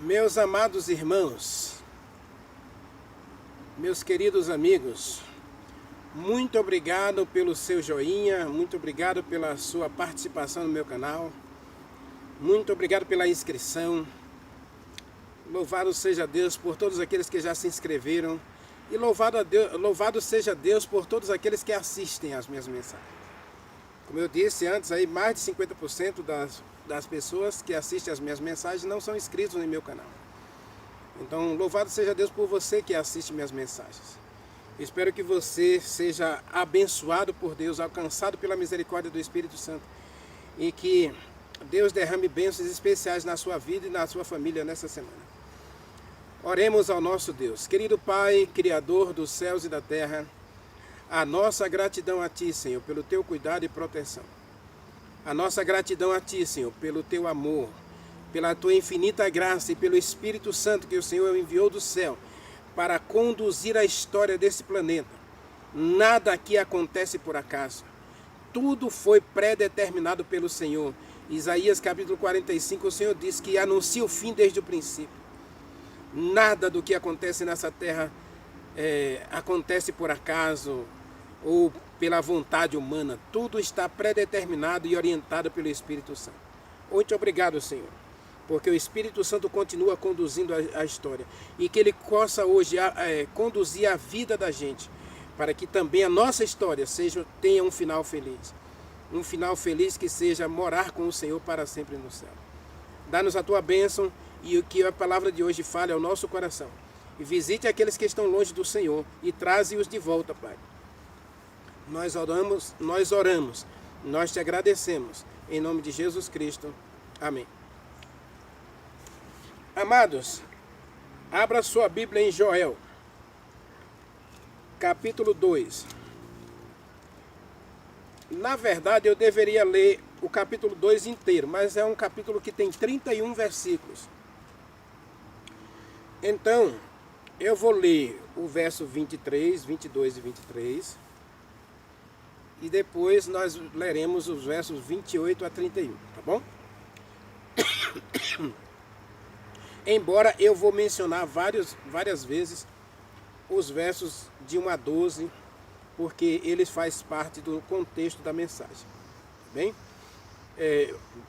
Meus amados irmãos, meus queridos amigos, muito obrigado pelo seu joinha, muito obrigado pela sua participação no meu canal, muito obrigado pela inscrição. Louvado seja Deus por todos aqueles que já se inscreveram e louvado seja Deus por todos aqueles que assistem às minhas mensagens. Como eu disse antes, aí mais de 50% das pessoas que assistem às minhas mensagens não são inscritos no meu canal. Então, louvado seja Deus por você que assiste minhas mensagens. Espero que você seja abençoado por Deus, alcançado pela misericórdia do Espírito Santo e que Deus derrame bênçãos especiais na sua vida e na sua família nessa semana. Oremos ao nosso Deus. Querido Pai, Criador dos céus e da terra, a nossa gratidão a Ti, Senhor, pelo Teu cuidado e proteção. A nossa gratidão a Ti, Senhor, pelo Teu amor, pela Tua infinita graça e pelo Espírito Santo que o Senhor enviou do céu para conduzir a história desse planeta. Nada aqui acontece por acaso. Tudo foi predeterminado pelo Senhor. Isaías capítulo 45, o Senhor diz que anuncia o fim desde o princípio. Nada do que acontece nessa terra acontece por acaso ou pela vontade humana. Tudo está predeterminado e orientado pelo Espírito Santo. Muito obrigado, Senhor, porque o Espírito Santo continua conduzindo a história e que Ele possa hoje conduzir a vida da gente, para que também a nossa história tenha um final feliz. Um final feliz que seja morar com o Senhor para sempre no céu. Dá-nos a Tua bênção e que a palavra de hoje fale ao nosso coração. E visite aqueles que estão longe do Senhor e traze-os de volta, Pai. Nós oramos, nós te agradecemos. Em nome de Jesus Cristo. Amém. Amados, abra sua Bíblia em Joel, capítulo 2. Na verdade, eu deveria ler o capítulo 2 inteiro, mas é um capítulo que tem 31 versículos. Então, eu vou ler o verso 23, 22 e 23. E depois nós leremos os versos 28 a 31, tá bom? Embora eu vou mencionar várias vezes os versos de 1 a 12, porque eles fazem parte do contexto da mensagem, tá bem?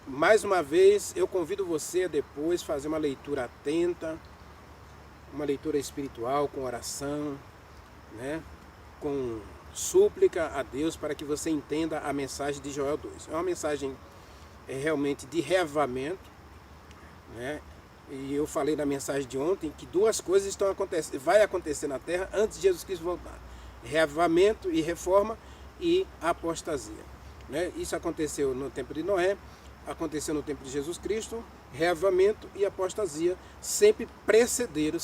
Mais uma vez, eu convido você a depois fazer uma leitura atenta, uma leitura espiritual, com oração, né? Com súplica a Deus para que você entenda a mensagem de Joel 2. É uma mensagem realmente de reavivamento, né? E eu falei na mensagem de ontem que duas coisas vai acontecer na terra antes de Jesus Cristo voltar: reavivamento e reforma e apostasia, né? Isso aconteceu no tempo de Noé, aconteceu no tempo de Jesus Cristo. Reavivamento e apostasia sempre precederam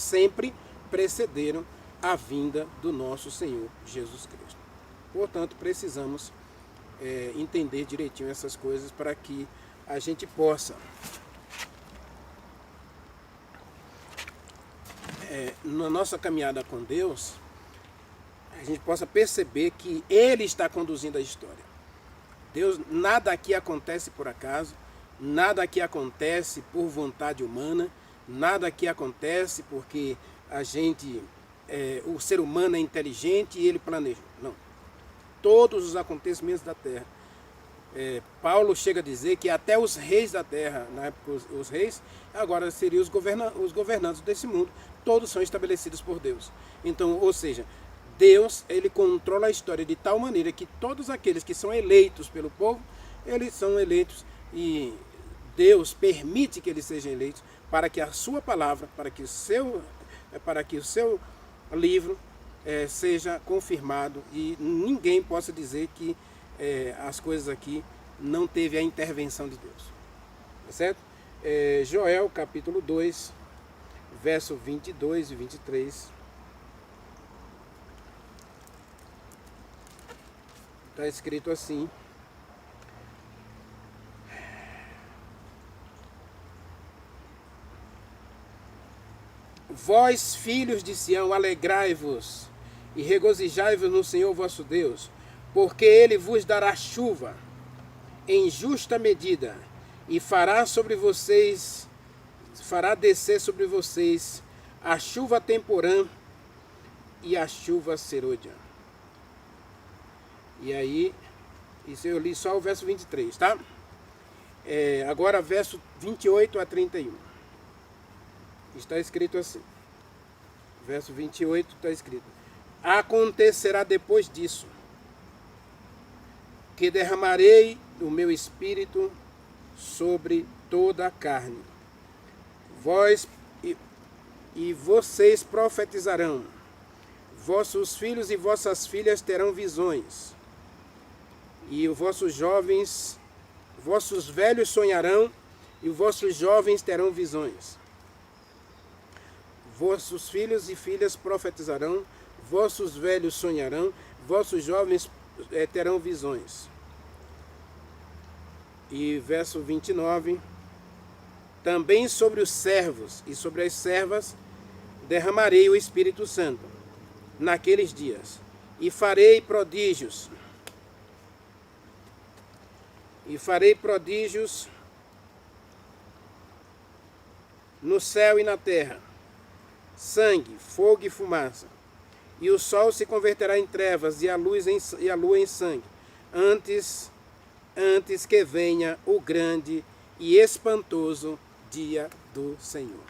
a vinda do nosso Senhor Jesus Cristo. Portanto, precisamos entender direitinho essas coisas para que a gente possa, na nossa caminhada com Deus, a gente possa perceber que Ele está conduzindo a história. Deus, nada aqui acontece por acaso, nada aqui acontece por vontade humana, nada aqui acontece porque o ser humano é inteligente e ele planejou. Não. Todos os acontecimentos da terra. Paulo chega a dizer que até os reis da terra, na época os reis, agora seriam os governantes desse mundo, todos são estabelecidos por Deus. Então, ou seja, Deus, ele controla a história de tal maneira que todos aqueles que são eleitos pelo povo, eles são eleitos e Deus permite que eles sejam eleitos para que a sua palavra, para que o seu livro seja confirmado e ninguém possa dizer que as coisas aqui não teve a intervenção de Deus. Tá certo? Joel capítulo 2, verso 22 e 23. Está escrito assim: Vós, filhos de Sião, alegrai-vos e regozijai-vos no Senhor vosso Deus, porque Ele vos dará chuva em justa medida e fará sobre vocês fará descer sobre vocês a chuva temporã e a chuva serôdia. E aí, isso eu li só o verso 23, tá? Agora verso 28 a 31. Está escrito assim. Verso 28 está escrito: acontecerá depois disso, que derramarei o meu espírito sobre toda a carne. Vós e vocês profetizarão, vossos filhos e vossas filhas terão visões, e os vossos velhos sonharão, e os vossos jovens terão visões. Vossos filhos e filhas profetizarão, vossos velhos sonharão, vossos jovens terão visões. E verso 29, também sobre os servos e sobre as servas derramarei o Espírito Santo naqueles dias, e farei prodígios. E farei prodígios no céu e na terra, sangue, fogo e fumaça. E o sol se converterá em trevas e a lua em sangue, antes que venha o grande e espantoso dia do Senhor.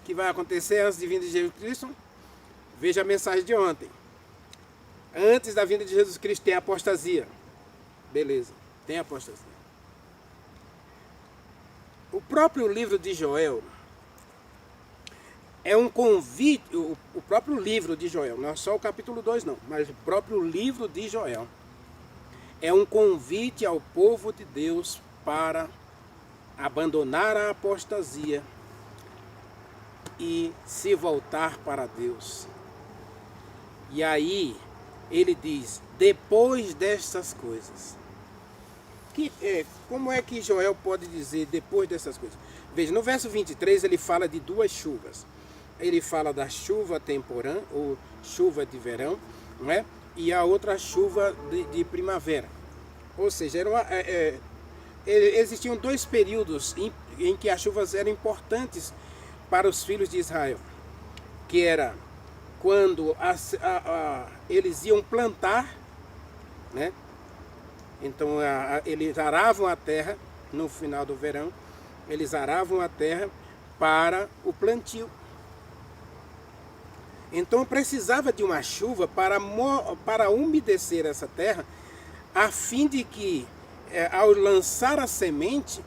O que vai acontecer antes de vir de Jesus Cristo? Veja a mensagem de ontem. Antes da vinda de Jesus Cristo tem apostasia. Beleza, tem apostasia. O próprio livro de Joel é um convite, o próprio livro de Joel, não é só o capítulo 2 não, mas o próprio livro de Joel é um convite ao povo de Deus para abandonar a apostasia e se voltar para Deus. E aí ele diz, depois destas coisas. Como é que Joel pode dizer depois dessas coisas? Veja, no verso 23 ele fala de duas chuvas. Ele fala da chuva temporã, ou chuva de verão, não é? E a outra chuva de primavera. Ou seja, existiam dois períodos em que as chuvas eram importantes para os filhos de Israel. Que era quando eles iam plantar, né? Então eles aravam a terra no final do verão, eles aravam a terra para o plantio. Então precisava de uma chuva para umedecer essa terra, a fim de que ao lançar a semente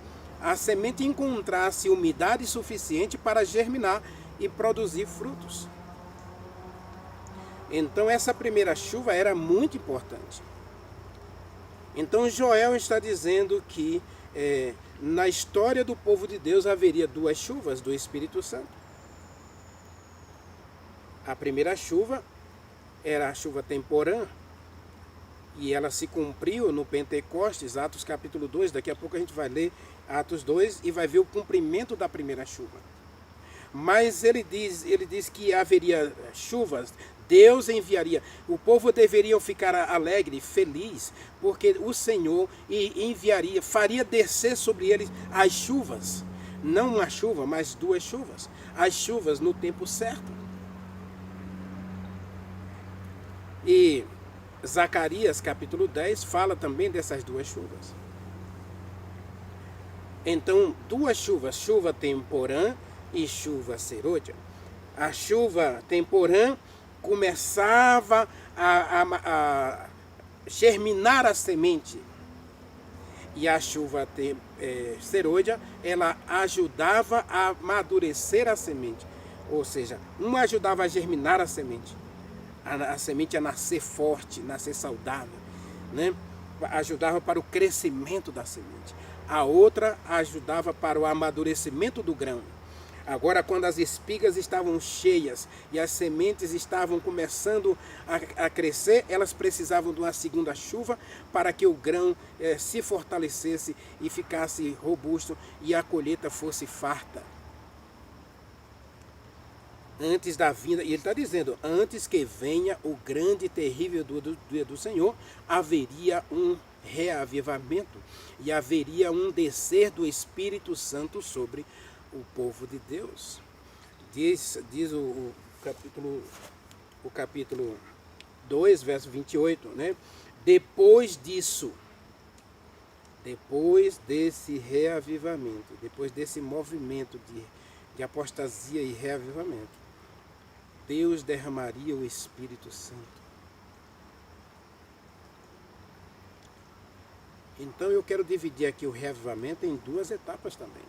encontrasse umidade suficiente para germinar e produzir frutos. Então essa primeira chuva era muito importante. Então Joel está dizendo que na história do povo de Deus haveria duas chuvas do Espírito Santo. A primeira chuva era a chuva temporã, e ela se cumpriu no Pentecostes, Atos capítulo 2, daqui a pouco a gente vai ler Atos 2 e vai ver o cumprimento da primeira chuva. Mas ele diz que haveria chuvas, Deus enviaria, o povo deveria ficar alegre, feliz, porque o Senhor faria descer sobre eles as chuvas, não uma chuva, mas duas chuvas, as chuvas no tempo certo. E Zacarias capítulo 10 fala também dessas duas chuvas. Então, duas chuvas, chuva temporã e chuva serôdia. A chuva temporã começava a germinar a semente. E a chuva serôdia, ela ajudava a amadurecer a semente. Ou seja, uma ajudava a germinar a semente a nascer forte, nascer saudável, né? Ajudava para o crescimento da semente. A outra ajudava para o amadurecimento do grão. Agora, quando as espigas estavam cheias e as sementes estavam começando a crescer, elas precisavam de uma segunda chuva para que o grão se fortalecesse e ficasse robusto e a colheita fosse farta. Antes da vinda, e ele está dizendo, antes que venha o grande e terrível dia do Senhor, haveria um reavivamento e haveria um descer do Espírito Santo sobre o povo de Deus. Diz o capítulo 2, verso 28, né? Depois disso, depois desse reavivamento, depois desse movimento de apostasia e reavivamento, Deus derramaria o Espírito Santo. Então eu quero dividir aqui o reavivamento em duas etapas também.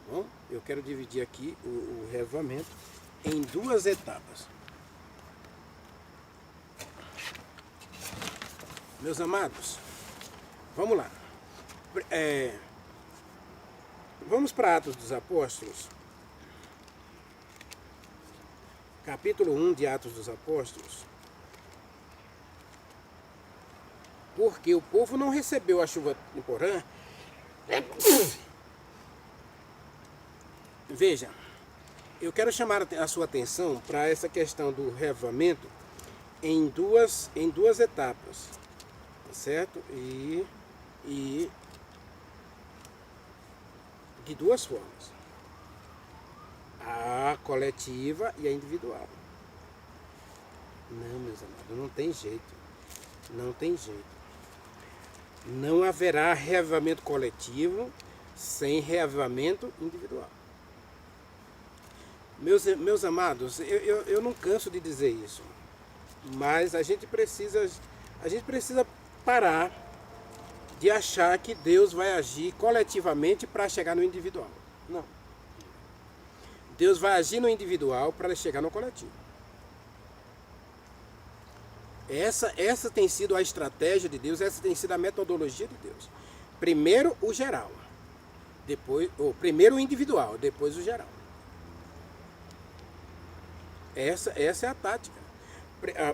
Tá bom? Eu quero dividir aqui o reavivamento em duas etapas. Meus amados, vamos lá. Vamos para Atos dos Apóstolos. Capítulo 1 de Atos dos Apóstolos. Porque o povo não recebeu a chuva temporã. Veja, eu quero chamar a sua atenção para essa questão do reavivamento em duas etapas, tá certo? E de duas formas: a coletiva e a individual. Não, meus amados, não tem jeito. Não tem jeito. Não haverá reavivamento coletivo sem reavivamento individual. Meus amados, eu não canso de dizer isso, mas a gente precisa parar de achar que Deus vai agir coletivamente para chegar no individual. Não. Deus vai agir no individual para chegar no coletivo. Essa tem sido a estratégia de Deus, essa tem sido a metodologia de Deus. Primeiro o geral, primeiro o individual, depois o geral. Essa é a tática.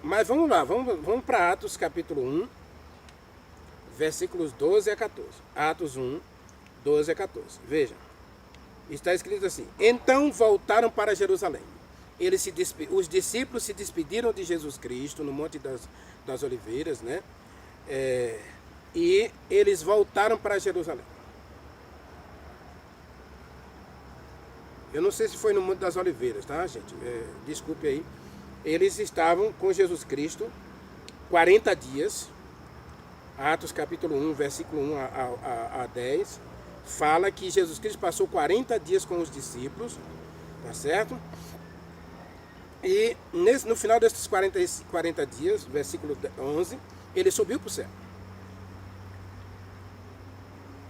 Mas vamos lá, vamos para Atos capítulo 1, versículos 12 a 14. Atos 1, 12 a 14. Veja, está escrito assim: então voltaram para Jerusalém. Os discípulos se despediram de Jesus Cristo no Monte das Oliveiras, né? E eles voltaram para Jerusalém. Eu não sei se foi no Monte das Oliveiras, tá, gente? Desculpe aí. Eles estavam com Jesus Cristo 40 dias. Atos capítulo 1, versículo 1 a 10. Fala que Jesus Cristo passou 40 dias com os discípulos, tá certo? E no final desses 40 dias, versículo 11, ele subiu para o céu.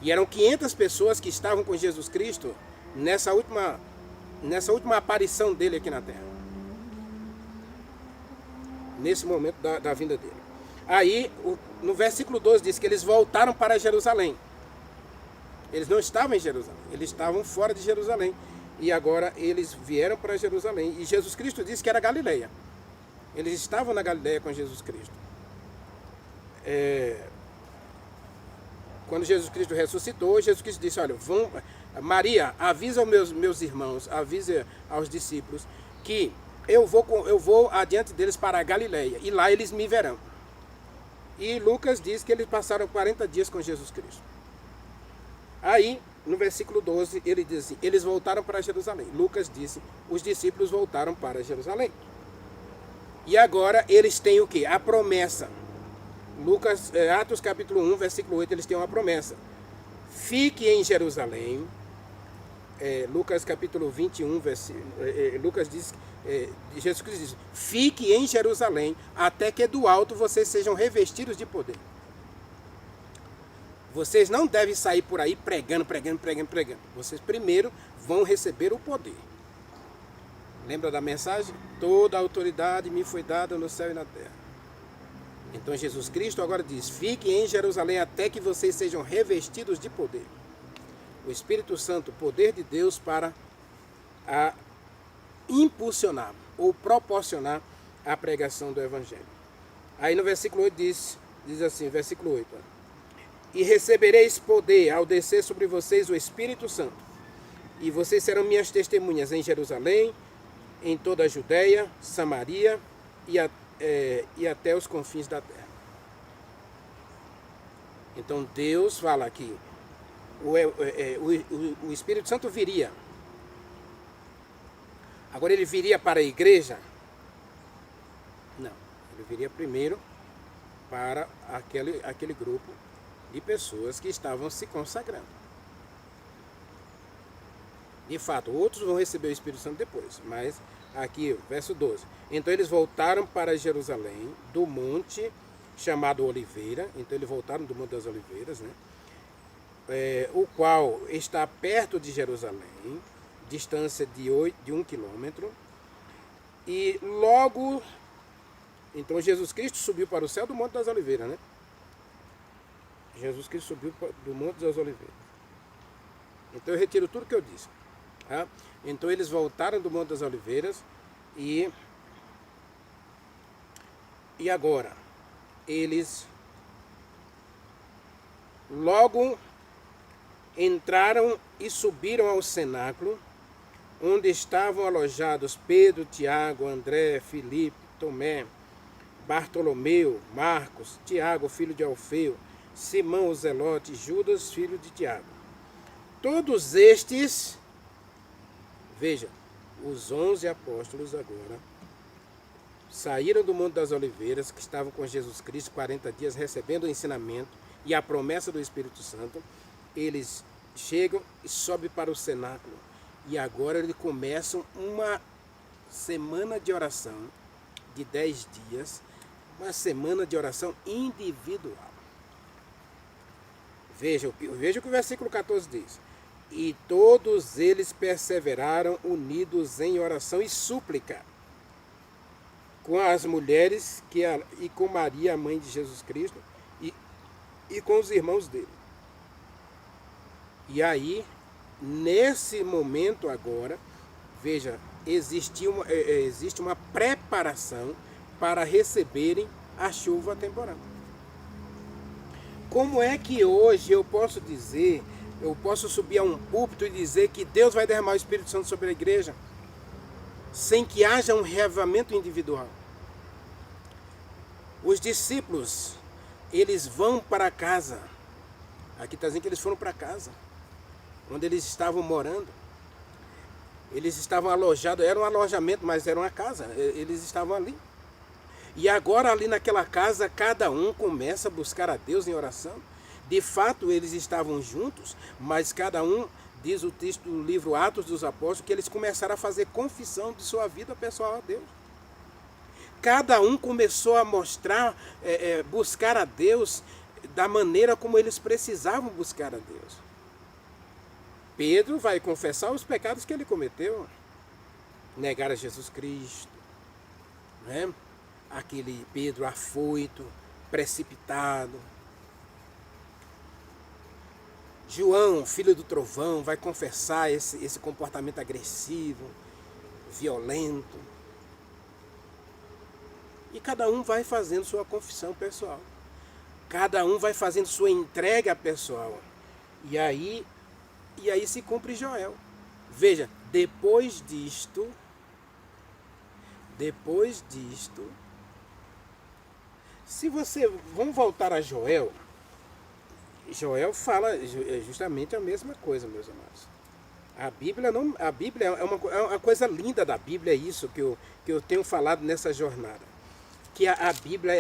E eram 500 pessoas que estavam com Jesus Cristo nessa última aparição dele aqui na terra. Nesse momento da vinda dele. Aí, no versículo 12 diz que eles voltaram para Jerusalém. Eles não estavam em Jerusalém, eles estavam fora de Jerusalém. E agora eles vieram para Jerusalém. E Jesus Cristo disse que era Galileia. Eles estavam na Galileia com Jesus Cristo. Quando Jesus Cristo ressuscitou, Jesus Cristo disse: olha, Maria, avisa aos meus irmãos, avisa aos discípulos que eu vou adiante deles para a Galileia. E lá eles me verão. E Lucas diz que eles passaram 40 dias com Jesus Cristo. Aí, no versículo 12, ele diz assim: eles voltaram para Jerusalém. Lucas disse: os discípulos voltaram para Jerusalém. E agora eles têm o quê? A promessa. Atos capítulo 1, versículo 8, eles têm uma promessa. Fique em Jerusalém. Lucas capítulo 21, Lucas diz, Jesus Cristo diz: fique em Jerusalém até que do alto vocês sejam revestidos de poder. Vocês não devem sair por aí pregando. Vocês primeiro vão receber o poder. Lembra da mensagem? Toda a autoridade me foi dada no céu e na terra. Então Jesus Cristo agora diz: fiquem em Jerusalém até que vocês sejam revestidos de poder. O Espírito Santo, o poder de Deus para impulsionar ou proporcionar a pregação do Evangelho. Aí no versículo 8 diz assim, versículo 8: e recebereis poder ao descer sobre vocês o Espírito Santo, e vocês serão minhas testemunhas em Jerusalém, em toda a Judéia, Samaria e até os confins da terra. Então Deus fala que o Espírito Santo viria. Agora ele viria para a igreja? Não. Ele viria primeiro para aquele grupo de pessoas que estavam se consagrando. De fato, outros vão receber o Espírito Santo depois, mas aqui, verso 12. Então eles voltaram para Jerusalém, do monte chamado Oliveira. Então eles voltaram do Monte das Oliveiras, né? O qual está perto de Jerusalém, distância de 1 quilômetro. E logo, então Jesus Cristo subiu para o céu do Monte das Oliveiras, né? Jesus Cristo subiu do Monte das Oliveiras. Então eu retiro tudo que eu disse. Tá? Então eles voltaram do Monte das Oliveiras e agora eles logo entraram e subiram ao cenáculo, onde estavam alojados Pedro, Tiago, André, Filipe, Tomé, Bartolomeu, Marcos, Tiago, filho de Alfeu, Simão o Zelote, Judas, filho de Tiago. Todos estes, veja, os 11 apóstolos agora saíram do Monte das Oliveiras, que estavam com Jesus Cristo 40 dias, recebendo o ensinamento e a promessa do Espírito Santo. Eles chegam e sobem para o cenáculo. E agora eles começam uma semana de oração de 10 dias, uma semana de oração individual. Veja o que o versículo 14 diz. E todos eles perseveraram unidos em oração e súplica com as mulheres e com Maria, a mãe de Jesus Cristo, e com os irmãos dele. E aí, nesse momento agora, veja, existe uma preparação para receberem a chuva temporal. Como é que hoje eu posso subir a um púlpito e dizer que Deus vai derramar o Espírito Santo sobre a igreja sem que haja um reavivamento individual? Os discípulos, eles vão para casa. Aqui está dizendo que eles foram para casa, onde eles estavam morando. Eles estavam alojados, era um alojamento, mas era uma casa, eles estavam ali. E agora ali naquela casa, cada um começa a buscar a Deus em oração. De fato, eles estavam juntos, mas cada um, diz o texto do livro Atos dos Apóstolos, que eles começaram a fazer confissão de sua vida pessoal a Deus. Cada um começou a mostrar, buscar a Deus da maneira como eles precisavam buscar a Deus. Pedro vai confessar os pecados que ele cometeu. Negar a Jesus Cristo, né? Aquele Pedro afoito, precipitado. João, filho do trovão, vai confessar esse comportamento agressivo, violento. E cada um vai fazendo sua confissão pessoal. Cada um vai fazendo sua entrega pessoal. E aí se cumpre Joel. Veja, depois disto, vamos voltar a Joel. Joel fala justamente a mesma coisa, meus amados. A Bíblia é uma coisa linda da Bíblia, é isso que eu tenho falado nessa jornada. Que a Bíblia,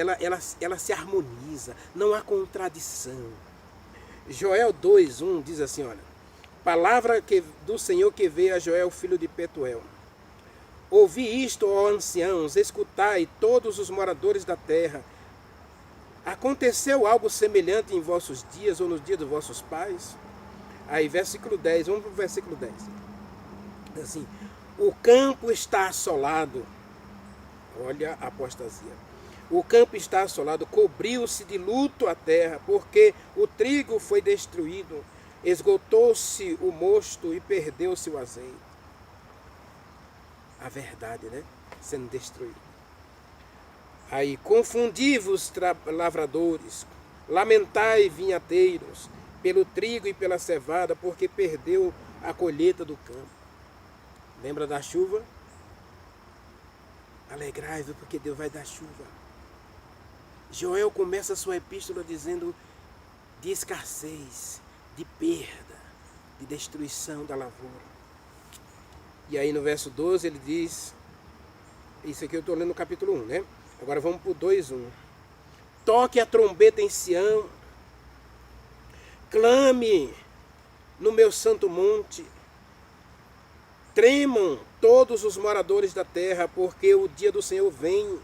ela se harmoniza, não há contradição. Joel 2:1 diz assim, olha, palavra do Senhor que veio a Joel, filho de Petuel. Ouvi isto, ó anciãos, escutai todos os moradores da terra. Aconteceu algo semelhante em vossos dias ou nos dias dos vossos pais? Aí, versículo 10, vamos para o versículo 10. Assim, o campo está assolado. Olha a apostasia. O campo está assolado, cobriu-se de luto a terra, porque o trigo foi destruído, esgotou-se o mosto e perdeu-se o azeite. A verdade, né? Sendo destruída. Aí, confundi-vos, lavradores, lamentai, vinhateiros, pelo trigo e pela cevada, porque perdeu a colheita do campo. Lembra da chuva? Alegrai-vos, porque Deus vai dar chuva. Joel começa a sua epístola dizendo de escassez, de perda, de destruição da lavoura. E aí no verso 12 ele diz, isso aqui eu estou lendo no capítulo 1, né? Agora vamos para o 2:1. Toque a trombeta em Sião, clame no meu santo monte, tremam todos os moradores da terra, porque o dia do Senhor vem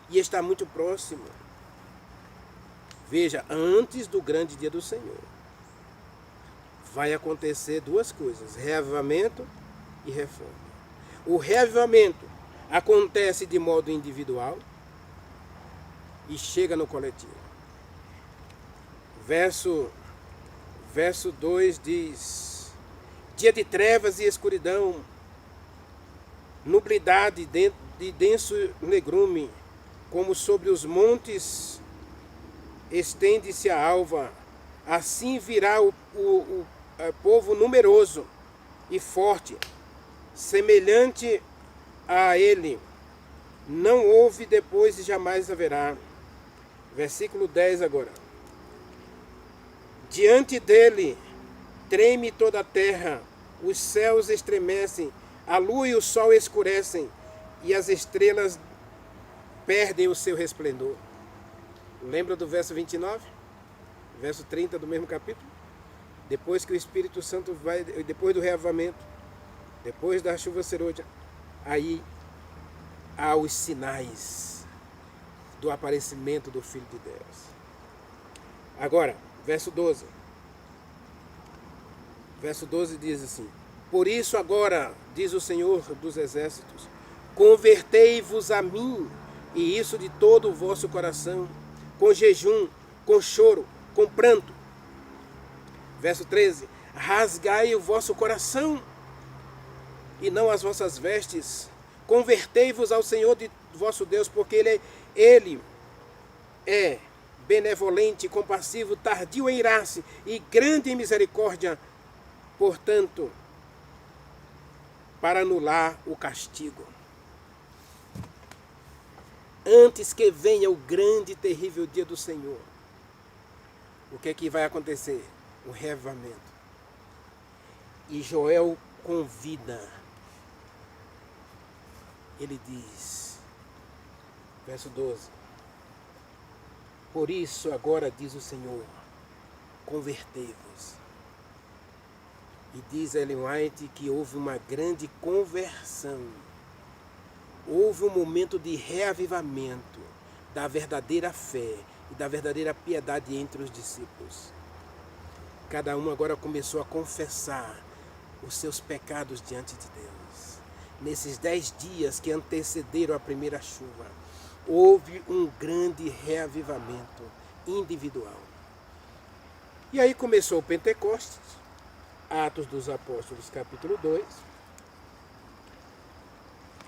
e está muito próximo. Veja, antes do grande dia do Senhor, vai acontecer duas coisas, reavivamento e reforma. O reavivamento acontece de modo individual e chega no coletivo. Verso 2 diz: dia de trevas e escuridão, nubidade de denso negrume, como sobre os montes estende-se a alva, assim virá o povo numeroso e forte, semelhante a ele, não houve depois e jamais haverá. Versículo 10 agora. Diante dele treme toda a terra, os céus estremecem, a lua e o sol escurecem, e as estrelas perdem o seu resplendor. Lembra do verso 29? Verso 30 do mesmo capítulo? Depois que o Espírito Santo vai, depois do reavivamento, depois da chuva serôdia, aí há os sinais do aparecimento do Filho de Deus. Agora, verso 12. Verso 12 diz assim: por isso agora, diz o Senhor dos Exércitos, convertei-vos a mim, e isso de todo o vosso coração, com jejum, com choro, com pranto. Verso 13: rasgai o vosso coração e não as vossas vestes, convertei-vos ao Senhor de vosso Deus, porque Ele é benevolente, compassivo, tardio em irar-se e grande em misericórdia, portanto, para anular o castigo. Antes que venha o grande e terrível dia do Senhor, o que é que vai acontecer? O reavivamento. E Joel convida, ele diz, verso 12: por isso agora, diz o Senhor, convertei-vos. E diz Ellen White que houve uma grande conversão. Houve um momento de reavivamento da verdadeira fé e da verdadeira piedade entre os discípulos. Cada um agora começou a confessar os seus pecados diante de Deus. Nesses 10 dias que antecederam a primeira chuva, houve um grande reavivamento individual. E aí começou o Pentecostes, Atos dos Apóstolos, capítulo 2.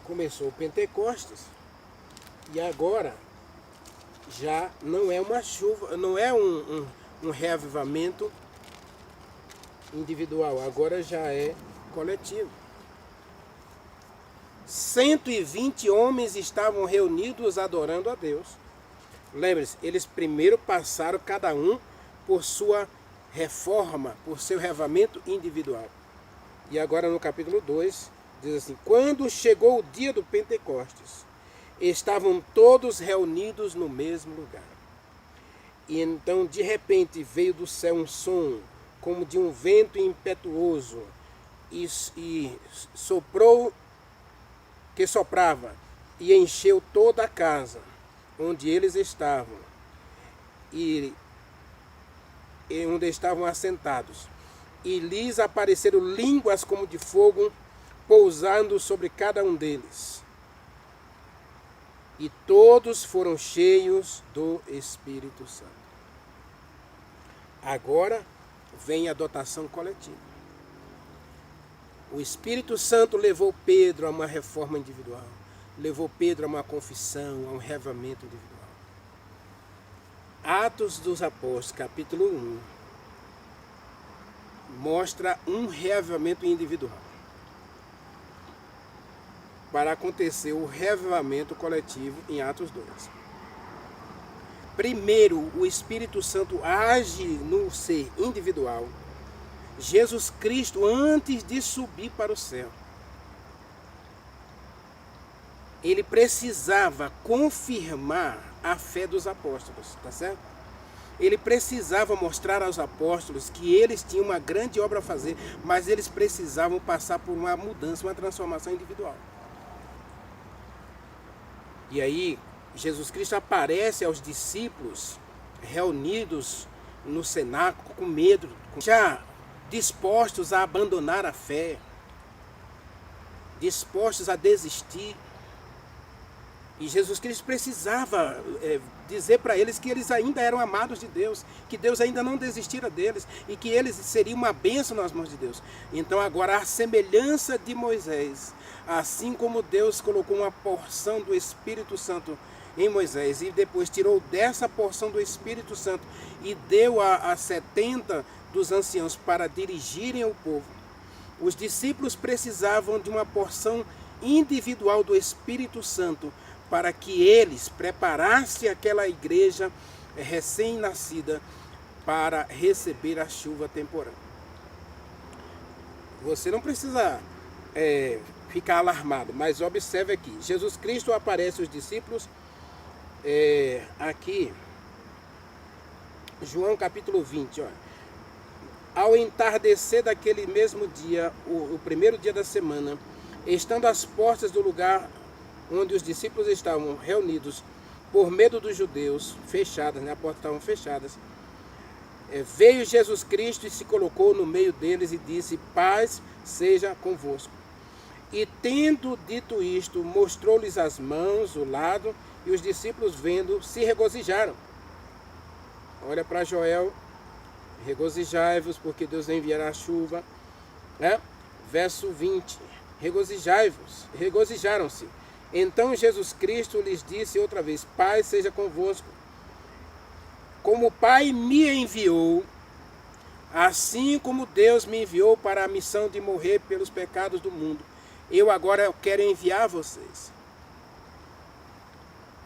Começou o Pentecostes e agora já não é uma chuva, não é um reavivamento individual, agora já é coletivo. 120 homens estavam reunidos adorando a Deus. Lembre-se, eles primeiro passaram cada um por sua reforma, por seu reavivamento individual. E agora no capítulo 2, diz assim: quando chegou o dia do Pentecostes, estavam todos reunidos no mesmo lugar. E então de repente veio do céu um som, como de um vento impetuoso, e soprava, e encheu toda a casa onde eles estavam, e onde estavam assentados. E lhes apareceram línguas como de fogo, pousando sobre cada um deles. E todos foram cheios do Espírito Santo. Agora vem a dotação coletiva. O Espírito Santo levou Pedro a uma reforma individual. Levou Pedro a uma confissão, a um reavivamento individual. Atos dos Apóstolos, capítulo 1, mostra um reavivamento individual. Para acontecer o reavivamento coletivo em Atos 2. primeiro o Espírito Santo age no ser individual, Jesus Cristo, antes de subir para o céu, ele precisava confirmar a fé dos apóstolos, tá certo? Ele precisava mostrar aos apóstolos que eles tinham uma grande obra a fazer, mas eles precisavam passar por uma mudança, uma transformação individual. E aí, Jesus Cristo aparece aos discípulos reunidos no cenáculo com medo, já dispostos a abandonar a fé, dispostos a desistir. E Jesus Cristo precisava dizer para eles que eles ainda eram amados de Deus, que Deus ainda não desistira deles e que eles seriam uma bênção nas mãos de Deus. Então agora, a semelhança de Moisés, assim como Deus colocou uma porção do Espírito Santo em Moisés e depois tirou dessa porção do Espírito Santo e deu a 70 dos anciãos para dirigirem o povo, os discípulos precisavam de uma porção individual do Espírito Santo para que eles preparassem aquela igreja recém-nascida para receber a chuva temporal. Você não precisa ficar alarmado, mas observe aqui. Jesus Cristo aparece aos discípulos aqui, João capítulo 20, olha. Ao entardecer daquele mesmo dia, o primeiro dia da semana, estando às portas do lugar onde os discípulos estavam reunidos, por medo dos judeus, fechadas, as portas estavam fechadas, veio Jesus Cristo e se colocou no meio deles e disse: paz seja convosco. E tendo dito isto, mostrou-lhes as mãos, o lado, e os discípulos, vendo, se regozijaram. Olha para Joel: regozijai-vos, porque Deus enviará a chuva. Verso 20: regozijai-vos, regozijaram-se. Então Jesus Cristo lhes disse outra vez: paz seja convosco. Como o Pai me enviou, assim como Deus me enviou para a missão de morrer pelos pecados do mundo, eu agora quero enviar vocês.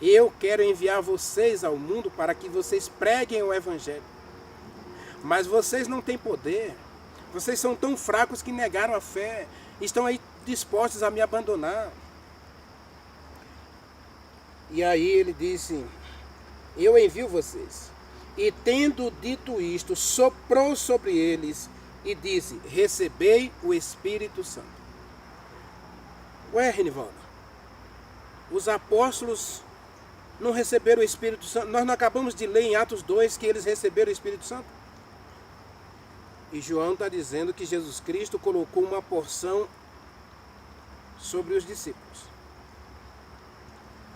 Eu quero enviar vocês ao mundo para que vocês preguem o Evangelho. Mas vocês não têm poder. Vocês são tão fracos que negaram a fé. Estão aí dispostos a me abandonar. E aí ele disse: eu envio vocês. E tendo dito isto, soprou sobre eles e disse: recebei o Espírito Santo. Ué, Renivaldo, os apóstolos não receberam o Espírito Santo? Nós não acabamos de ler em Atos 2 que eles receberam o Espírito Santo? E João está dizendo que Jesus Cristo colocou uma porção sobre os discípulos.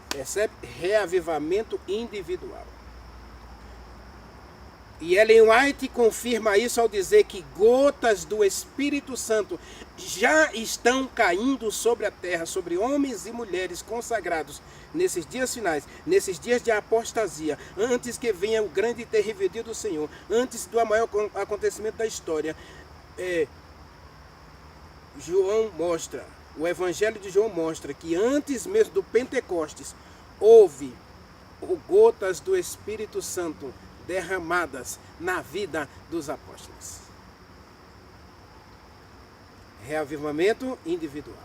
Percebe? Reavivamento individual. E Ellen White confirma isso ao dizer que gotas do Espírito Santo já estão caindo sobre a terra, sobre homens e mulheres consagrados nesses dias finais, nesses dias de apostasia, antes que venha o grande e terrível dia do Senhor, antes do maior acontecimento da história. João mostra, o Evangelho de João mostra que antes mesmo do Pentecostes houve gotas do Espírito Santo derramadas na vida dos apóstolos. Reavivamento individual.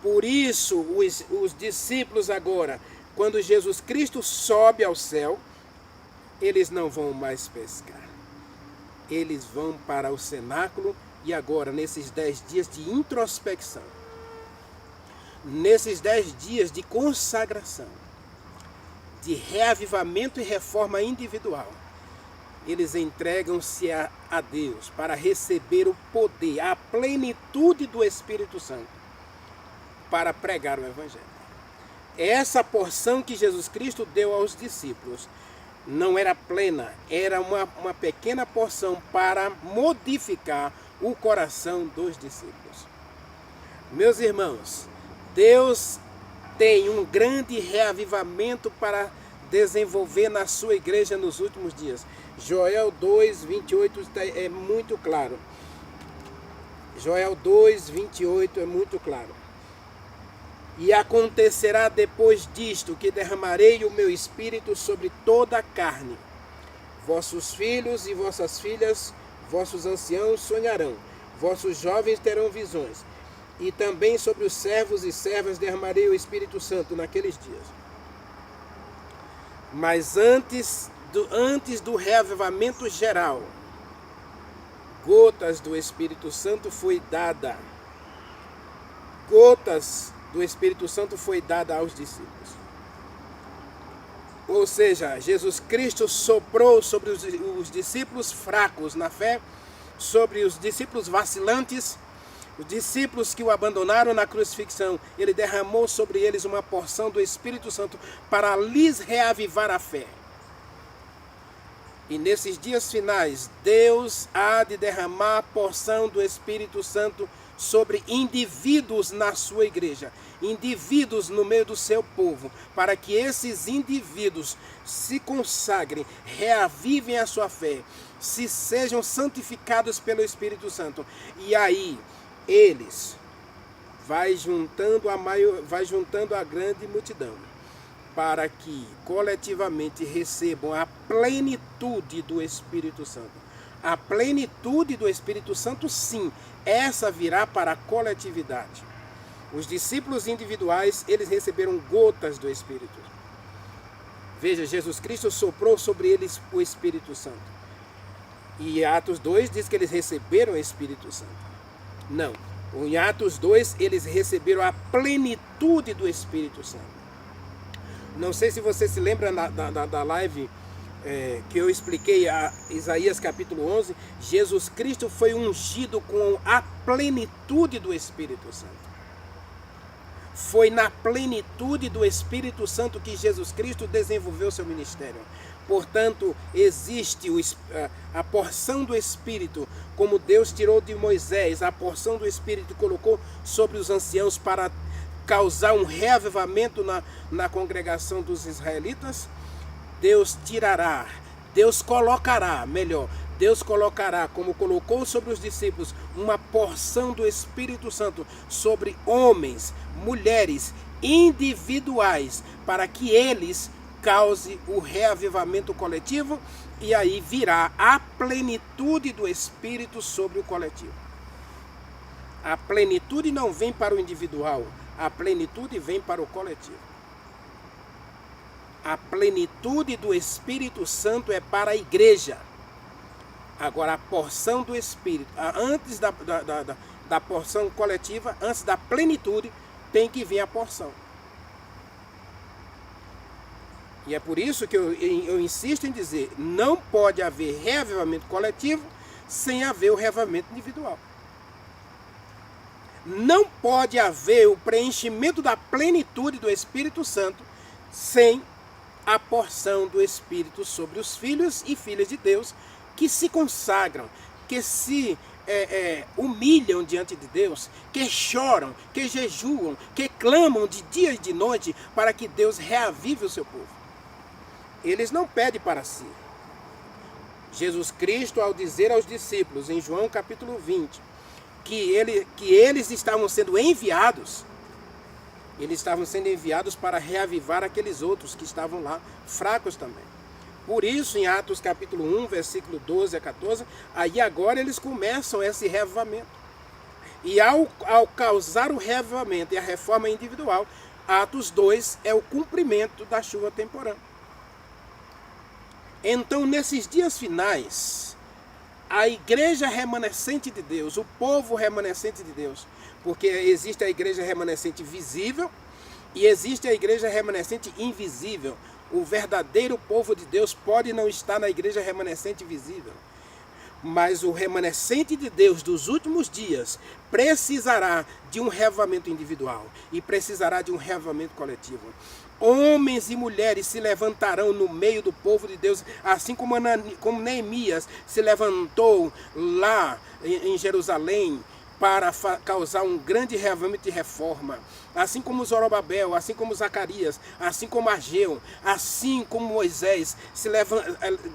Por isso, os discípulos agora, quando Jesus Cristo sobe ao céu, eles não vão mais pescar. Eles vão para o cenáculo e agora, nesses 10 dias de introspecção, nesses 10 dias de consagração, de reavivamento e reforma individual, eles entregam-se a Deus para receber o poder, a plenitude do Espírito Santo, para pregar o Evangelho. Essa porção que Jesus Cristo deu aos discípulos não era plena, era uma pequena porção para modificar o coração dos discípulos. Meus irmãos, Deus tem um grande reavivamento para desenvolver na sua igreja nos últimos dias. Joel 2, 28 é muito claro. Joel 2, 28 é muito claro. E acontecerá depois disto que derramarei o meu espírito sobre toda a carne. Vossos filhos e vossas filhas, vossos anciãos sonharão, vossos jovens terão visões. E também sobre os servos e servas derramarei o Espírito Santo naqueles dias. Mas antes do reavivamento geral, gotas do Espírito Santo foi dada. Gotas do Espírito Santo foi dada aos discípulos. Ou seja, Jesus Cristo soprou sobre os discípulos fracos na fé, sobre os discípulos vacilantes, os discípulos que o abandonaram na crucifixão. Ele derramou sobre eles uma porção do Espírito Santo para lhes reavivar a fé. E nesses dias finais, Deus há de derramar a porção do Espírito Santo sobre indivíduos na sua igreja, indivíduos no meio do seu povo, para que esses indivíduos se consagrem, reavivem a sua fé, se sejam santificados pelo Espírito Santo. E aí, eles vai juntando a grande multidão, para que coletivamente recebam a plenitude do Espírito Santo. A plenitude do Espírito Santo, sim, essa virá para a coletividade. Os discípulos individuais, eles receberam gotas do Espírito. Veja, Jesus Cristo soprou sobre eles o Espírito Santo. E Atos 2 diz que eles receberam o Espírito Santo. Não, em Atos 2 eles receberam a plenitude do Espírito Santo. Não sei se você se lembra da live que eu expliquei a Isaías capítulo 11, Jesus Cristo foi ungido com a plenitude do Espírito Santo. Foi na plenitude do Espírito Santo que Jesus Cristo desenvolveu seu ministério. Portanto, existe a porção do Espírito, como Deus tirou de Moisés, a porção do Espírito colocou sobre os anciãos para causar um reavivamento na congregação dos israelitas. Deus tirará, Deus colocará, como colocou sobre os discípulos, uma porção do Espírito Santo sobre homens, mulheres, individuais, para que eles causem o reavivamento coletivo, e aí virá a plenitude do Espírito sobre o coletivo. A plenitude não vem para o individual, a plenitude vem para o coletivo. A plenitude do Espírito Santo é para a igreja. Agora, a porção do Espírito, antes da porção coletiva, antes da plenitude, tem que vir a porção. E é por isso que eu insisto em dizer, não pode haver reavivamento coletivo sem haver o reavivamento individual. Não pode haver o preenchimento da plenitude do Espírito Santo sem a porção do Espírito sobre os filhos e filhas de Deus que se consagram, que se humilham diante de Deus, que choram, que jejuam, que clamam de dia e de noite para que Deus reavive o seu povo. Eles não pedem para si. Jesus Cristo, ao dizer aos discípulos, em João capítulo 20, que eles estavam sendo enviados, para reavivar aqueles outros que estavam lá, fracos também. Por isso, em Atos capítulo 1, versículo 12 a 14, aí agora eles começam esse reavivamento. E ao causar o reavivamento e a reforma individual, Atos 2 é o cumprimento da chuva temporã. Então, nesses dias finais, a igreja remanescente de Deus, o povo remanescente de Deus, porque existe a igreja remanescente visível e existe a igreja remanescente invisível. O verdadeiro povo de Deus pode não estar na igreja remanescente visível, mas o remanescente de Deus dos últimos dias precisará de um reavivamento individual e precisará de um reavivamento coletivo. Homens e mulheres se levantarão no meio do povo de Deus, assim como Neemias se levantou lá em Jerusalém para causar um grande reavivamento e reforma. Assim como Zorobabel, assim como Zacarias, assim como Ageu, assim como Moisés,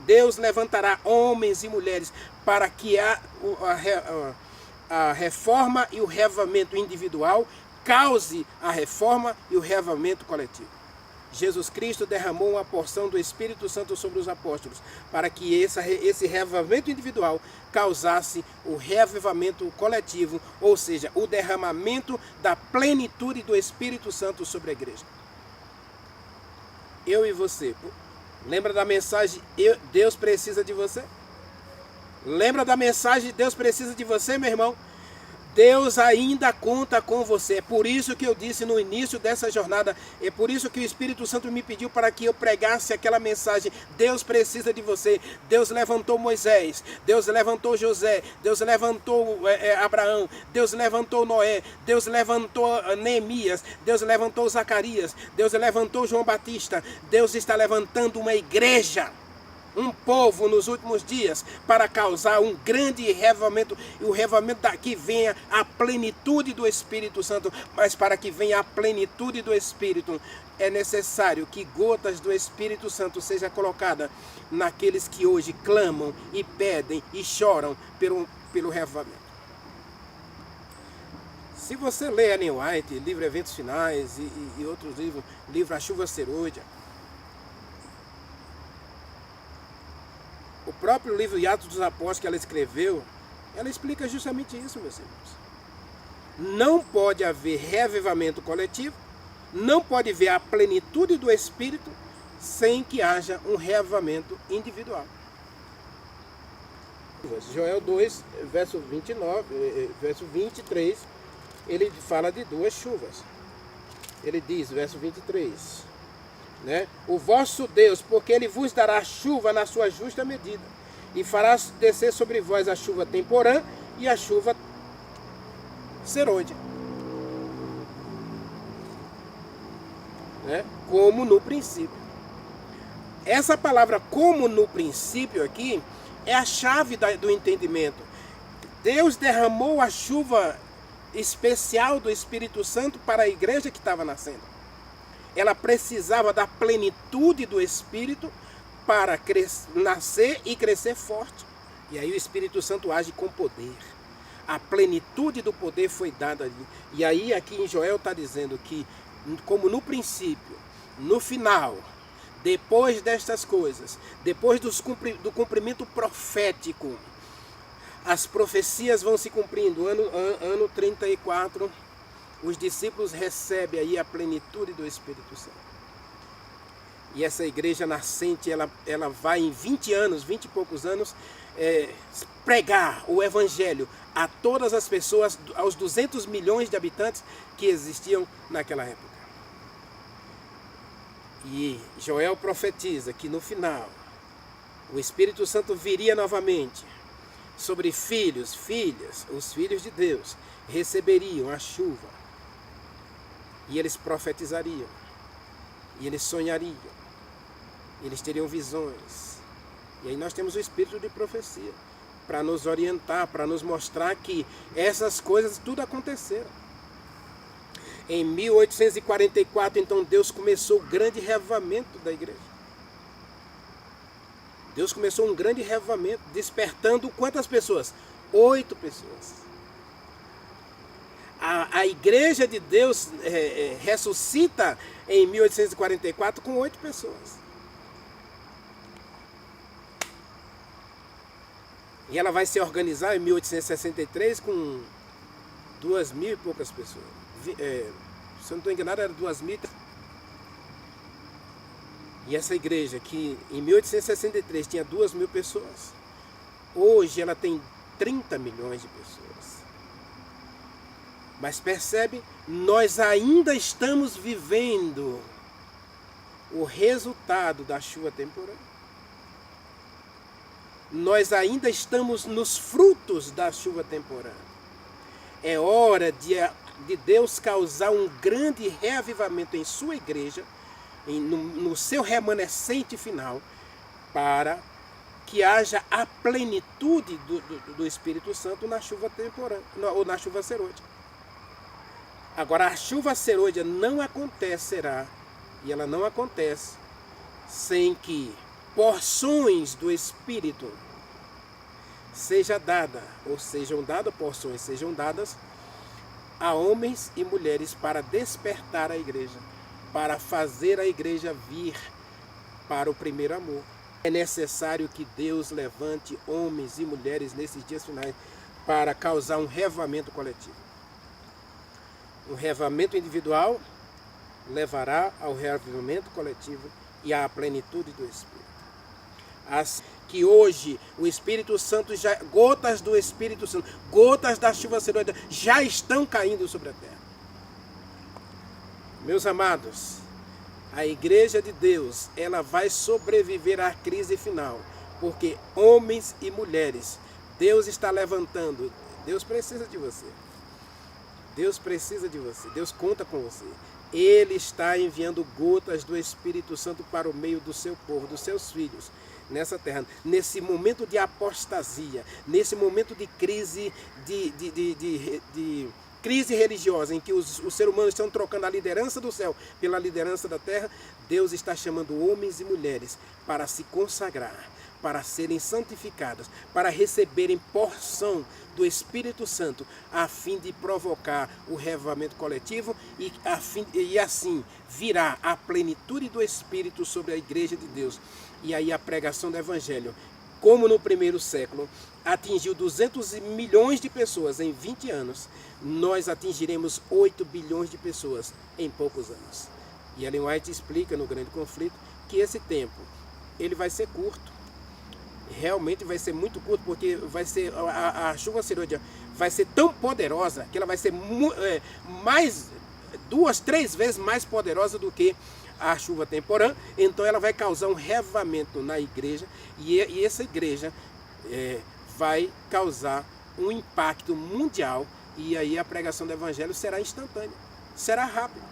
Deus levantará homens e mulheres para que a reforma e o reavivamento individual cause a reforma e o reavivamento coletivo. Jesus Cristo derramou uma porção do Espírito Santo sobre os apóstolos, para que esse reavivamento individual causasse o reavivamento coletivo, ou seja, o derramamento da plenitude do Espírito Santo sobre a igreja. Eu e você, lembra da mensagem Deus precisa de você? Lembra da mensagem Deus precisa de você, meu irmão? Deus ainda conta com você. É por isso que eu disse no início dessa jornada, é por isso que o Espírito Santo me pediu para que eu pregasse aquela mensagem. Deus precisa de você. Deus levantou Moisés, Deus levantou José, Deus levantou Abraão, Deus levantou Noé, Deus levantou Neemias, Deus levantou Zacarias, Deus levantou João Batista. Deus está levantando uma igreja, um povo nos últimos dias, para causar um grande reavivamento, e o reavivamento que venha a plenitude do Espírito Santo. Mas para que venha a plenitude do Espírito, é necessário que gotas do Espírito Santo sejam colocadas naqueles que hoje clamam e pedem e choram pelo reavivamento. Se você lê Ellen White, livro Eventos Finais e outros livros, livro A Chuva Serôdia, o próprio livro Atos dos Apóstolos que ela escreveu, ela explica justamente isso, meus irmãos. Não pode haver reavivamento coletivo, não pode haver a plenitude do Espírito sem que haja um reavivamento individual. Joel 2, verso 23, ele fala de duas chuvas. Ele diz, verso 23... O vosso Deus, porque ele vos dará chuva na sua justa medida, e fará descer sobre vós a chuva temporã e a chuva serôdia, como no princípio. Essa palavra como no princípio aqui é a chave do entendimento. Deus derramou a chuva especial do Espírito Santo para a igreja que estava nascendo. Ela precisava da plenitude do Espírito para nascer e crescer forte. E aí o Espírito Santo age com poder. A plenitude do poder foi dada ali. E aí aqui em Joel está dizendo que, como no princípio, no final, depois destas coisas, depois do cumprimento profético, as profecias vão se cumprindo. Ano 34... os discípulos recebem aí a plenitude do Espírito Santo. E essa igreja nascente, ela vai em 20 anos, 20 e poucos anos, pregar o Evangelho a todas as pessoas, aos 200 milhões de habitantes que existiam naquela época. E Joel profetiza que no final, o Espírito Santo viria novamente sobre filhos, filhas, os filhos de Deus receberiam a chuva. E eles profetizariam, e eles sonhariam, e eles teriam visões. E aí nós temos o espírito de profecia, para nos orientar, para nos mostrar que essas coisas tudo aconteceram. Em 1844, então, Deus começou o grande reavivamento da igreja. Deus começou um grande reavivamento, despertando quantas pessoas? 8 pessoas. A igreja de Deus ressuscita em 1844 com 8 pessoas. E ela vai se organizar em 1863 com 2.000 e poucas pessoas. Se eu não estou enganado, era 2.000. E essa igreja que em 1863 tinha 2.000 pessoas, hoje ela tem 30 milhões de pessoas. Mas percebe, nós ainda estamos vivendo o resultado da chuva temporã. Nós ainda estamos nos frutos da chuva temporã. É hora de Deus causar um grande reavivamento em sua igreja, no seu remanescente final, para que haja a plenitude do Espírito Santo na chuva temporã, ou na chuva serôdia. Agora, a chuva serôdia não acontecerá, e ela não acontece, sem que porções do Espírito sejam dadas, ou sejam dadas porções, sejam dadas a homens e mulheres para despertar a igreja, para fazer a igreja vir para o primeiro amor. É necessário que Deus levante homens e mulheres nesses dias finais para causar um reavivamento coletivo. O reavivamento individual levará ao reavivamento coletivo e à plenitude do Espírito. Assim que hoje o Espírito Santo, gotas do Espírito Santo, gotas da chuva serôdia já estão caindo sobre a terra. Meus amados, a igreja de Deus, ela vai sobreviver à crise final, porque homens e mulheres, Deus está levantando. Deus precisa de você. Deus precisa de você. Deus conta com você. Ele está enviando gotas do Espírito Santo para o meio do seu povo, dos seus filhos, nessa terra. Nesse momento de apostasia, nesse momento de crise, de crise religiosa, em que os seres humanos estão trocando a liderança do céu pela liderança da terra, Deus está chamando homens e mulheres para se consagrar, para serem santificadas, para receberem porção do Espírito Santo, a fim de provocar o reavivamento coletivo e assim virá a plenitude do Espírito sobre a igreja de Deus. E aí a pregação do Evangelho, como no primeiro século, atingiu 200 milhões de pessoas em 20 anos, nós atingiremos 8 bilhões de pessoas em poucos anos. E Ellen White explica no Grande Conflito que esse tempo ele vai ser curto. Realmente vai ser muito curto, porque vai ser a chuva serôdia vai ser tão poderosa que ela vai ser mais 2, 3 vezes mais poderosa do que a chuva temporã. Então ela vai causar um reavivamento na igreja e essa igreja vai causar um impacto mundial, e aí a pregação do Evangelho será instantânea, será rápida.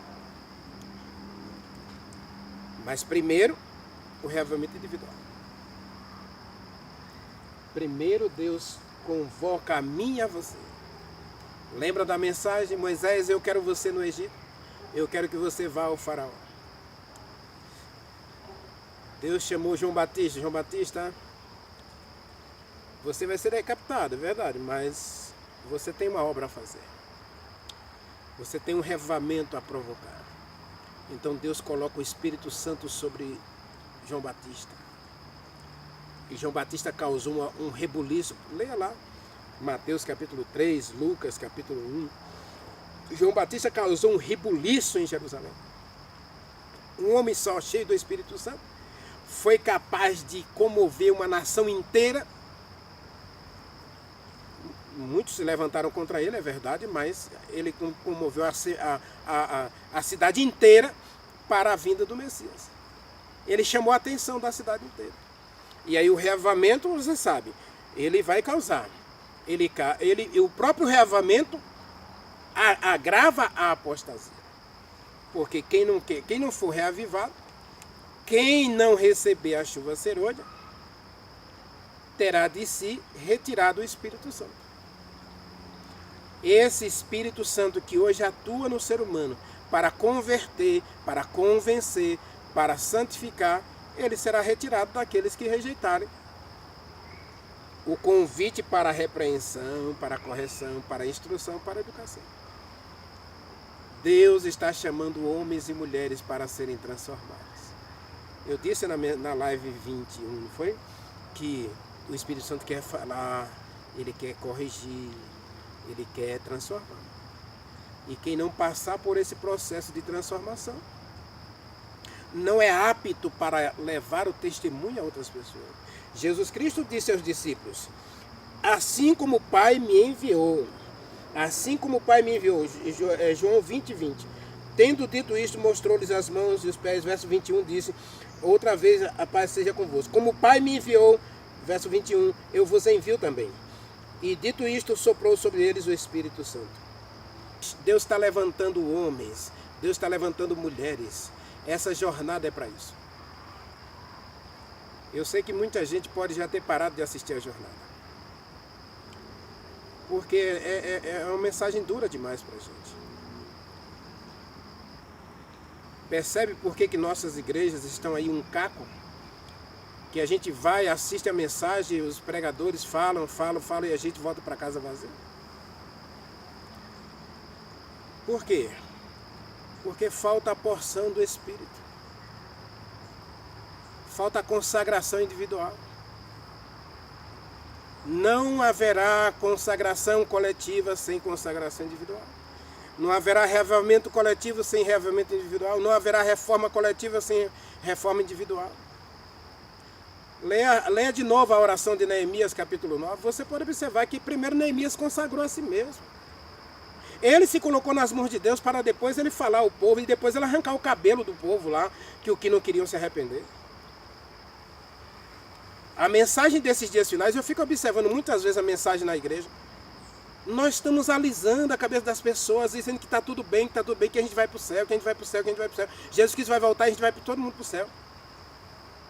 Mas primeiro, o reavivamento individual. Primeiro Deus convoca a mim e a você. Lembra da mensagem? Moisés, eu quero você no Egito. Eu quero que você vá ao faraó. Deus chamou João Batista. João Batista, você vai ser decapitado, é verdade, mas você tem uma obra a fazer. Você tem um reavivamento a provocar. Então Deus coloca o Espírito Santo sobre João Batista. E João Batista causou um rebuliço. Leia lá, Mateus capítulo 3, Lucas capítulo 1. João Batista causou um rebuliço em Jerusalém. Um homem só, cheio do Espírito Santo, foi capaz de comover uma nação inteira. Muitos se levantaram contra ele, é verdade, mas ele comoveu a cidade inteira para a vinda do Messias. Ele chamou a atenção da cidade inteira. E aí o reavivamento, você sabe, ele vai causar. O próprio reavivamento agrava a apostasia. Porque quem não for reavivado, quem não receber a chuva serôdia, terá de si retirado o Espírito Santo. Esse Espírito Santo que hoje atua no ser humano para converter, para convencer, para santificar, ele será retirado daqueles que rejeitarem o convite para a repreensão, para a correção, para a instrução, para a educação. Deus está chamando homens e mulheres para serem transformados. Eu disse na live 21, não foi? Que o Espírito Santo quer falar, ele quer corrigir, ele quer transformar. E quem não passar por esse processo de transformação não é apto para levar o testemunho a outras pessoas. Jesus Cristo disse aos discípulos: assim como o Pai me enviou, João 20, 20. Tendo dito isto, mostrou-lhes as mãos e os pés. Verso 21 disse: outra vez a paz seja convosco. Como o Pai me enviou, verso 21, eu vos envio também. E dito isto, soprou sobre eles o Espírito Santo. Deus está levantando homens, Deus está levantando mulheres. Essa jornada é para isso. Eu sei que muita gente pode já ter parado de assistir a jornada. Porque é uma mensagem dura demais para a gente. Percebe por que nossas igrejas estão aí um caco? Que a gente vai, assiste a mensagem, os pregadores falam e a gente volta para casa vazio. Por quê? Porque falta a porção do Espírito. Falta a consagração individual. Não haverá consagração coletiva sem consagração individual. Não haverá reavivamento coletivo sem reavivamento individual. Não haverá reforma coletiva sem reforma individual. Leia de novo a oração de Neemias, capítulo 9. Você pode observar que primeiro Neemias consagrou a si mesmo. Ele se colocou nas mãos de Deus para depois ele falar ao povo e depois ele arrancar o cabelo do povo lá, que não queriam se arrepender. A mensagem desses dias finais, eu fico observando muitas vezes a mensagem na igreja. Nós estamos alisando a cabeça das pessoas, dizendo que está tudo bem, que a gente vai para o céu, que a gente vai para o céu, que a gente vai para o céu. Jesus Cristo vai voltar e a gente vai todo mundo para o céu.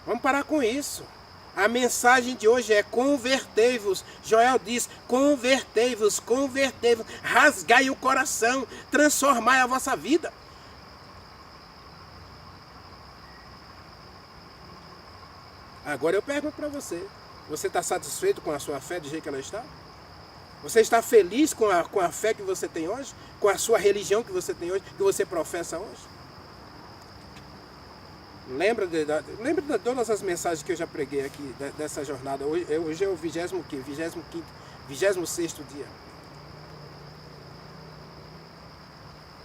Vamos parar com isso. A mensagem de hoje é convertei-vos. Joel diz, convertei-vos, convertei-vos. Rasgai o coração, transformai a vossa vida. Agora eu pergunto para você, você está satisfeito com a sua fé do jeito que ela está? Você está feliz com a fé que você tem hoje? Com a sua religião que você tem hoje, que você professa hoje? Lembra de todas as mensagens que eu já preguei aqui dessa jornada? Hoje é o 26º dia.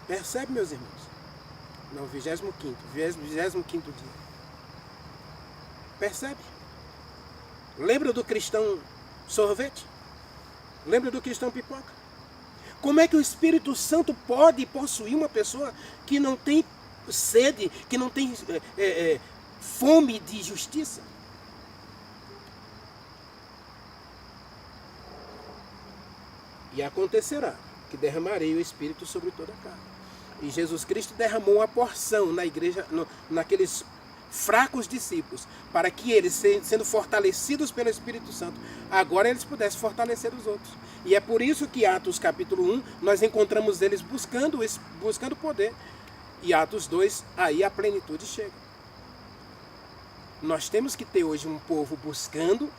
Percebe, meus irmãos? Não, 25º dia. Percebe? Lembra do cristão sorvete? Lembra do cristão pipoca? Como é que o Espírito Santo pode possuir uma pessoa que não tem sede, que não tem fome de justiça? E acontecerá que derramarei o Espírito sobre toda a carne. E Jesus Cristo derramou uma porção na igreja, naqueles fracos discípulos, para que eles, sendo fortalecidos pelo Espírito Santo, agora eles pudessem fortalecer os outros. E é por isso que Atos capítulo 1, nós encontramos eles buscando poder. E Atos 2, aí a plenitude chega. Nós temos que ter hoje um povo buscando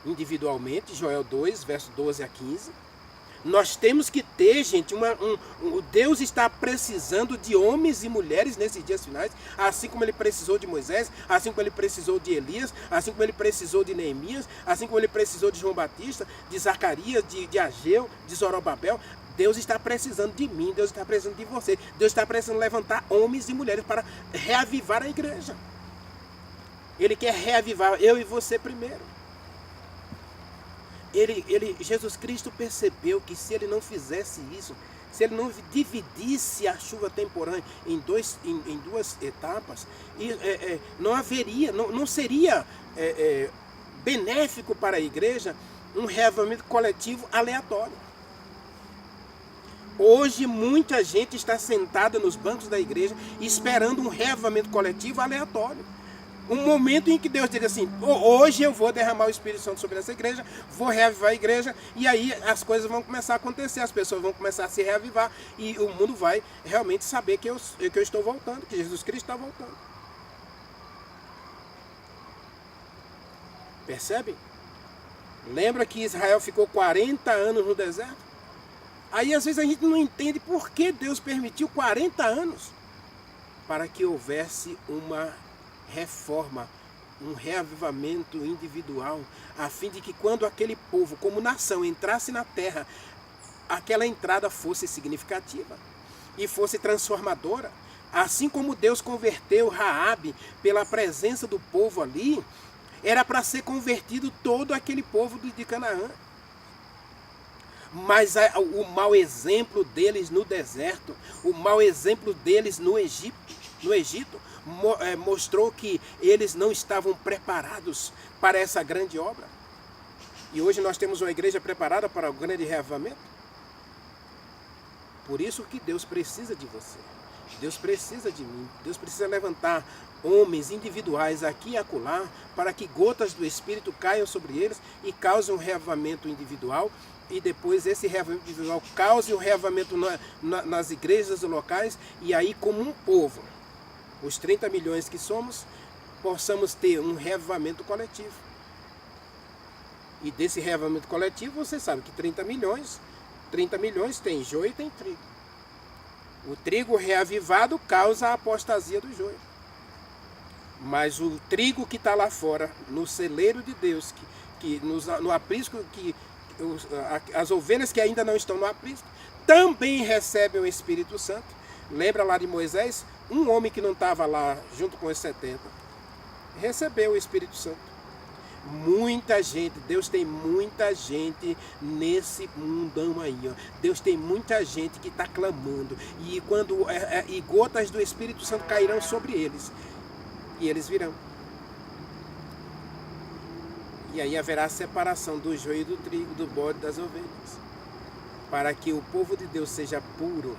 individualmente, Joel 2, verso 12 a 15. Nós temos que ter, gente, Deus está precisando de homens e mulheres nesses dias finais, assim como ele precisou de Moisés, assim como ele precisou de Elias, assim como ele precisou de Neemias, assim como ele precisou de João Batista, de Zacarias, de Ageu, de Zorobabel. Deus está precisando de mim, Deus está precisando de você, Deus está precisando levantar homens e mulheres para reavivar a igreja. Ele quer reavivar eu e você primeiro. Jesus Cristo percebeu que se ele não fizesse isso, se ele não dividisse a chuva temporânea em duas etapas, não seria benéfico para a igreja um reavivamento coletivo aleatório. Hoje muita gente está sentada nos bancos da igreja esperando um reavivamento coletivo aleatório. Um momento em que Deus diga assim, hoje eu vou derramar o Espírito Santo sobre essa igreja, vou reavivar a igreja, e aí as coisas vão começar a acontecer, as pessoas vão começar a se reavivar, e o mundo vai realmente saber que eu estou voltando, que Jesus Cristo está voltando. Percebe? Lembra que Israel ficou 40 anos no deserto? Aí às vezes a gente não entende por que Deus permitiu 40 anos para que houvesse uma reforma, um reavivamento individual, a fim de que quando aquele povo, como nação, entrasse na terra, aquela entrada fosse significativa e fosse transformadora. Assim como Deus converteu Raabe pela presença do povo ali, era para ser convertido todo aquele povo de Canaã. Mas o mau exemplo deles no deserto, o mau exemplo deles no Egito, mostrou que eles não estavam preparados para essa grande obra. E hoje nós temos uma igreja preparada para o grande reavivamento. Por isso que Deus precisa de você. Deus precisa de mim. Deus precisa levantar homens individuais aqui e acolá para que gotas do Espírito caiam sobre eles e causem um reavivamento individual. E depois esse reavivamento individual cause um reavivamento nas igrejas locais. E aí, como um povo, os 30 milhões que somos, possamos ter um reavivamento coletivo. E desse reavivamento coletivo, você sabe que 30 milhões tem joio e tem trigo. O trigo reavivado causa a apostasia do joio. Mas o trigo que está lá fora, no celeiro de Deus, no aprisco, as ovelhas que ainda não estão no aprisco, também recebem o Espírito Santo. Lembra lá de Moisés? Um homem que não estava lá junto com os 70, recebeu o Espírito Santo. Muita gente, Deus tem muita gente nesse mundão aí, ó. Deus tem muita gente que está clamando. E gotas do Espírito Santo cairão sobre eles. E eles virão. E aí haverá a separação do joio e do trigo, do bode e das ovelhas. Para que o povo de Deus seja puro,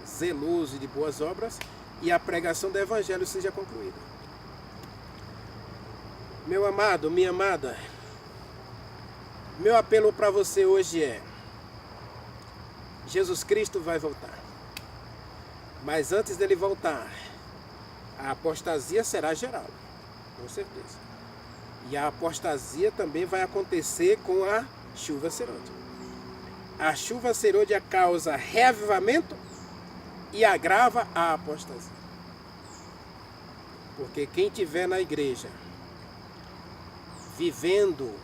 zeloso e de boas obras, e a pregação do Evangelho seja concluída. Meu amado, minha amada, meu apelo para você hoje é: Jesus Cristo vai voltar. Mas antes dele voltar, a apostasia será geral, com certeza. E a apostasia também vai acontecer com a chuva serôdia. A chuva serôdia causa reavivamento e agrava a apostasia. Porque quem estiver na igreja vivendo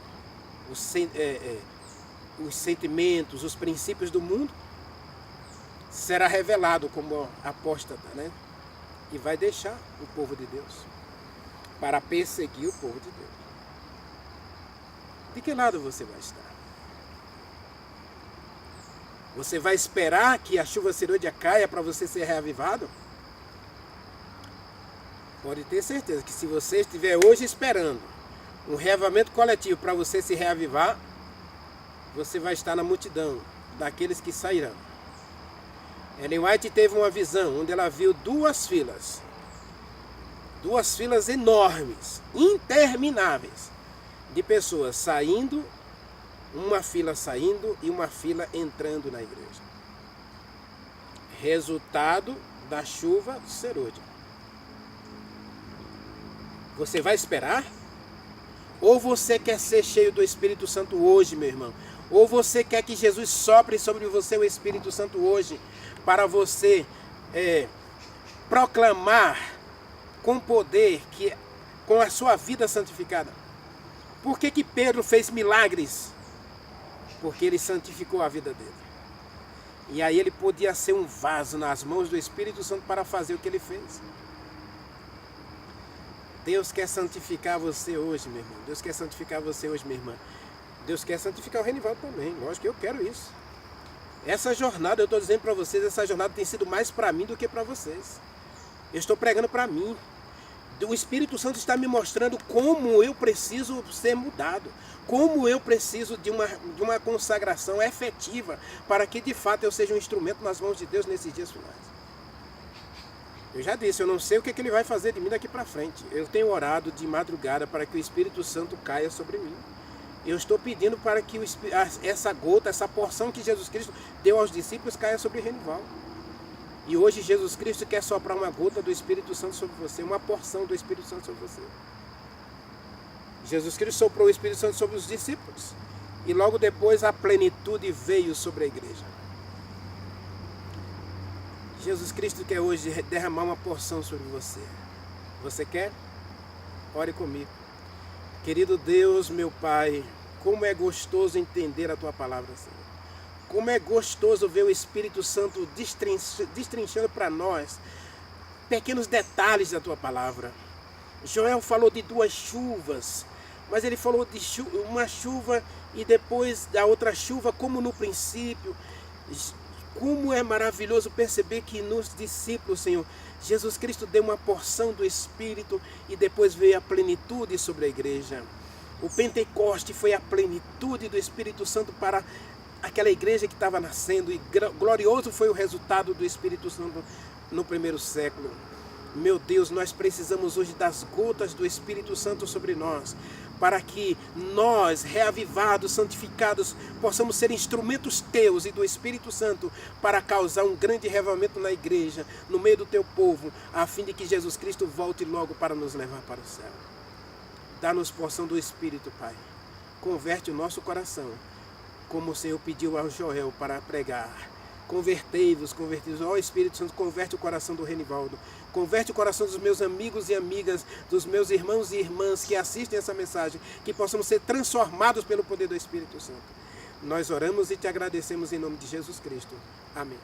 os sentimentos, os princípios do mundo, será revelado como apóstata, né? E vai deixar o povo de Deus para perseguir o povo de Deus. De que lado você vai estar? Você vai esperar que a chuva serôdia caia para você ser reavivado? Pode ter certeza que se você estiver hoje esperando um reavivamento coletivo para você se reavivar, você vai estar na multidão daqueles que sairão. Ellen White teve uma visão onde ela viu duas filas enormes, intermináveis, de pessoas saindo, uma fila saindo e uma fila entrando na igreja. Resultado da chuva serôdia. Você vai esperar? Ou você quer ser cheio do Espírito Santo hoje, meu irmão? Ou você quer que Jesus sopre sobre você o Espírito Santo hoje, para você proclamar com poder, com a sua vida santificada? Por que Pedro fez milagres? Porque ele santificou a vida dele. E aí ele podia ser um vaso nas mãos do Espírito Santo para fazer o que ele fez. Deus quer santificar você hoje, meu irmão. Deus quer santificar você hoje, minha irmã. Deus quer santificar o Renivaldo também. Lógico que eu quero isso. Essa jornada, eu estou dizendo para vocês, essa jornada tem sido mais para mim do que para vocês. Eu estou pregando para mim. O Espírito Santo está me mostrando como eu preciso ser mudado. Como eu preciso de uma consagração efetiva para que de fato eu seja um instrumento nas mãos de Deus nesses dias finais. Eu já disse, eu não sei o que ele vai fazer de mim daqui para frente. Eu tenho orado de madrugada para que o Espírito Santo caia sobre mim. Eu estou pedindo para que essa gota, essa porção que Jesus Cristo deu aos discípulos caia sobre Renivaldo. E hoje Jesus Cristo quer soprar uma gota do Espírito Santo sobre você, uma porção do Espírito Santo sobre você. Jesus Cristo soprou o Espírito Santo sobre os discípulos. E logo depois a plenitude veio sobre a igreja. Jesus Cristo quer hoje derramar uma porção sobre você. Você quer? Ore comigo. Querido Deus, meu Pai, como é gostoso entender a Tua palavra, Senhor. Como é gostoso ver o Espírito Santo destrinchando para nós pequenos detalhes da Tua palavra. Joel falou de duas chuvas, mas ele falou de uma chuva e depois da outra chuva, como no princípio. Como é maravilhoso perceber que nos discípulos, Senhor, Jesus Cristo deu uma porção do Espírito e depois veio a plenitude sobre a igreja. O Pentecoste foi a plenitude do Espírito Santo para aquela igreja que estava nascendo, e glorioso foi o resultado do Espírito Santo no primeiro século. Meu Deus, nós precisamos hoje das gotas do Espírito Santo sobre nós, para que nós, reavivados, santificados, possamos ser instrumentos teus e do Espírito Santo para causar um grande reavivamento na igreja, no meio do teu povo, a fim de que Jesus Cristo volte logo para nos levar para o céu. Dá-nos porção do Espírito, Pai. Converte o nosso coração, como o Senhor pediu ao Joel para pregar. Convertei-vos, convertei-vos. Ó Espírito Santo, converte o coração do Renivaldo. Converte o coração dos meus amigos e amigas, dos meus irmãos e irmãs que assistem essa mensagem, que possamos ser transformados pelo poder do Espírito Santo. Nós oramos e te agradecemos em nome de Jesus Cristo. Amém.